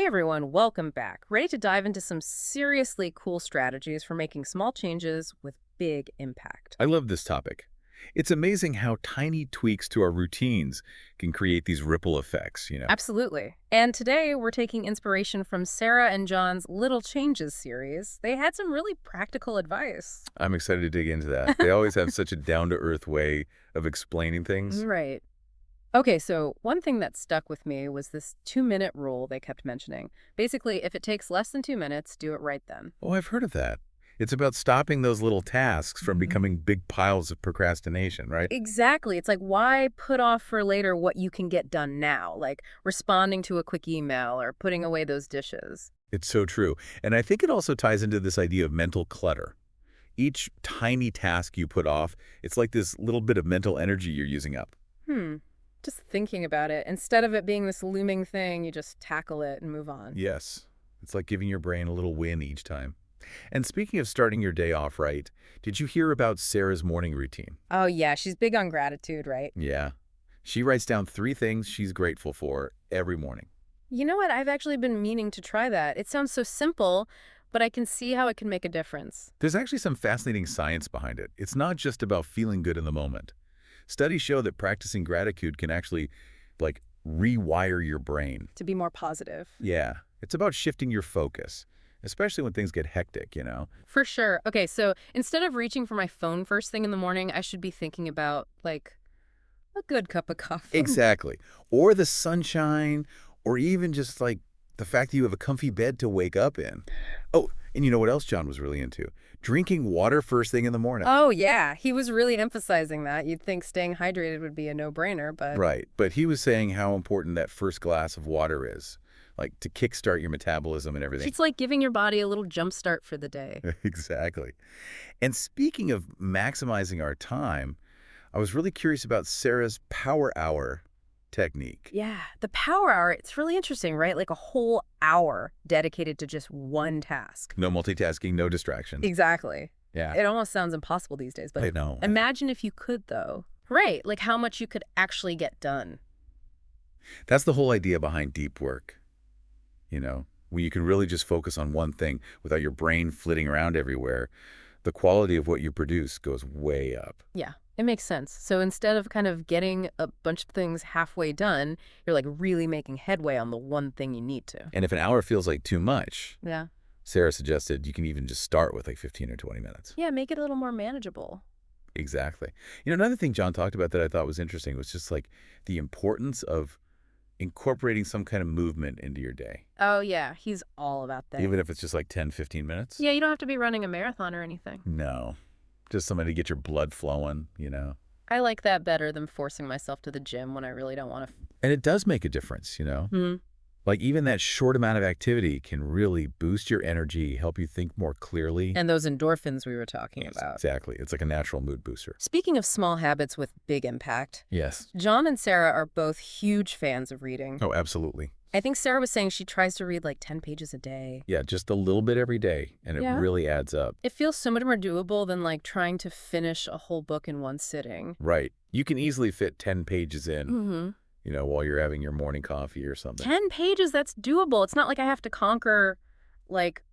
Hey everyone, welcome back. Ready to dive into some seriously cool strategies for making small changes with big impact. I love this topic. It's amazing how tiny tweaks to our routines can create these ripple effects. Absolutely. And today we're taking inspiration from Sarah and John's Little Changes series. They had some really practical advice. I'm excited to dig into that. They always have such a down-to-earth way of explaining things. Right. Okay, so one thing that stuck with me was this 2-minute rule they kept mentioning. Basically, if it takes less than 2 minutes, do it right then. Oh, I've heard of that. It's about stopping those little tasks from becoming big piles of procrastination, right? Exactly. It's like, why put off for later what you can get done now? Like responding to a quick email or putting away those dishes. It's so true. And I think it also ties into this idea of mental clutter. Each tiny task you put off, it's like this little bit of mental energy you're using up. Hmm. Just thinking about it. Instead of it being this looming thing, you just tackle it and move on. Yes. It's like giving your brain a little win each time. And speaking of starting your day off right, did you hear about Sarah's morning routine? Oh, yeah. She's big on gratitude, right? Yeah. She writes down 3 things she's grateful for every morning. You know what? I've actually been meaning to try that. It sounds so simple, but I can see how it can make a difference. There's actually some fascinating science behind it. It's not just about feeling good in the moment. Studies show that practicing gratitude can actually, like, rewire your brain. To be more positive. Yeah. It's about shifting your focus, especially when things get hectic. For sure. Okay, so instead of reaching for my phone first thing in the morning, I should be thinking about, like, a good cup of coffee. Exactly. Or the sunshine, or even just like the fact that you have a comfy bed to wake up in. Oh, and you know what else John was really into? Drinking water first thing in the morning. Oh, yeah. He was really emphasizing that. You'd think staying hydrated would be a no-brainer, but Right. But he was saying how important that first glass of water is, like to kickstart your metabolism and everything. it's like giving your body a little jump start for the day. Exactly. And speaking of maximizing our time, I was really curious about Sarah's power hour technique. Yeah, the power hour, it's really interesting, right? Like a whole hour dedicated to just one task. No multitasking, no distractions. Exactly. Yeah, It almost sounds impossible these days, but I know. imagine if you could, though. Right, like how much you could actually get done. That's the whole idea behind deep work, where you can really just focus on one thing without your brain flitting around everywhere. The quality of what you produce goes way up. Yeah, it makes sense. So instead of kind of getting a bunch of things halfway done, you're like really making headway on the one thing you need to. And if an hour feels like too much, Yeah. Sarah suggested you can even just start with like 15 or 20 minutes. Yeah, make it a little more manageable. Exactly. Another thing John talked about that I thought was interesting was just like the importance of incorporating some kind of movement into your day, Oh, yeah, he's all about that. even if it's just like 10, 15 minutes. Yeah, you don't have to be running a marathon or anything. No, just something to get your blood flowing. I like that better than forcing myself to the gym when I really don't want to. And it does make a difference. Hmm. Like even that short amount of activity can really boost your energy, help you think more clearly. And those endorphins we were talking Yes, about. exactly. It's like a natural mood booster. Speaking of small habits with big impact, Yes. John and Sarah are both huge fans of reading. Oh, absolutely. I think Sarah was saying she tries to read like 10 pages a day. Yeah, just a little bit every day, and it Yeah. really adds up. It feels so much more doable than like trying to finish a whole book in one sitting. Right. You can easily fit 10 pages in, Mm-hmm. while you're having your morning coffee or something. 10 pages, that's doable. It's not like I have to conquer like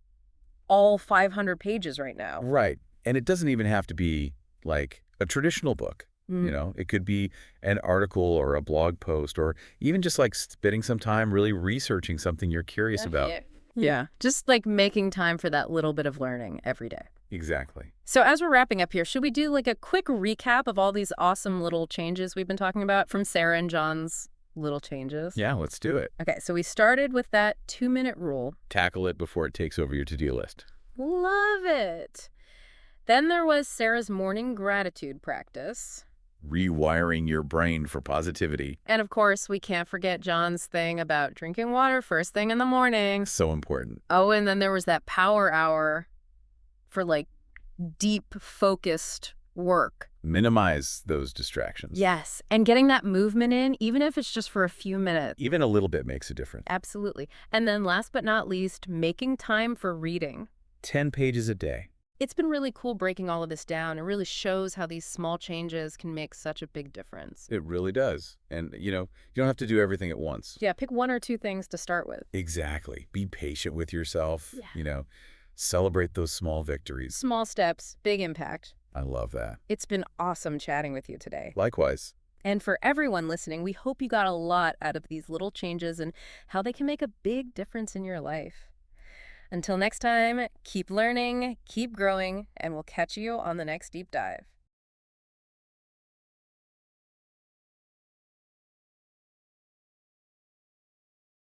all 500 pages right now. Right. And it doesn't even have to be like a traditional book. Mm. It could be an article or a blog post or even just like spending some time really researching something you're curious about. Yeah, just like making time for that little bit of learning every day. Exactly. So as we're wrapping up here, should we do like a quick recap of all these awesome little changes we've been talking about from Sarah and John's little changes? Yeah, let's do it. Okay, so we started with that 2-minute rule. Tackle it before it takes over your to-do list. Love it. Then there was Sarah's morning gratitude practice. Rewiring your brain for positivity. And of course, we can't forget John's thing about drinking water first thing in the morning. So important. Oh, and then there was that power hour for like deep focused work. Minimize those distractions. Yes, and getting that movement in, even if it's just for a few minutes. Even a little bit makes a difference. Absolutely. And then last but not least, making time for reading. 10 pages a day. It's been really cool breaking all of this down. It really shows how these small changes can make such a big difference. It really does. And, you don't have to do everything at once. Yeah, pick one or two things to start with. Exactly. Be patient with yourself, Yeah. celebrate those small victories. Small steps, big impact. I love that. It's been awesome chatting with you today. Likewise. And for everyone listening, we hope you got a lot out of these little changes and how they can make a big difference in your life. Until next time, keep learning, keep growing, and we'll catch you on the next deep dive.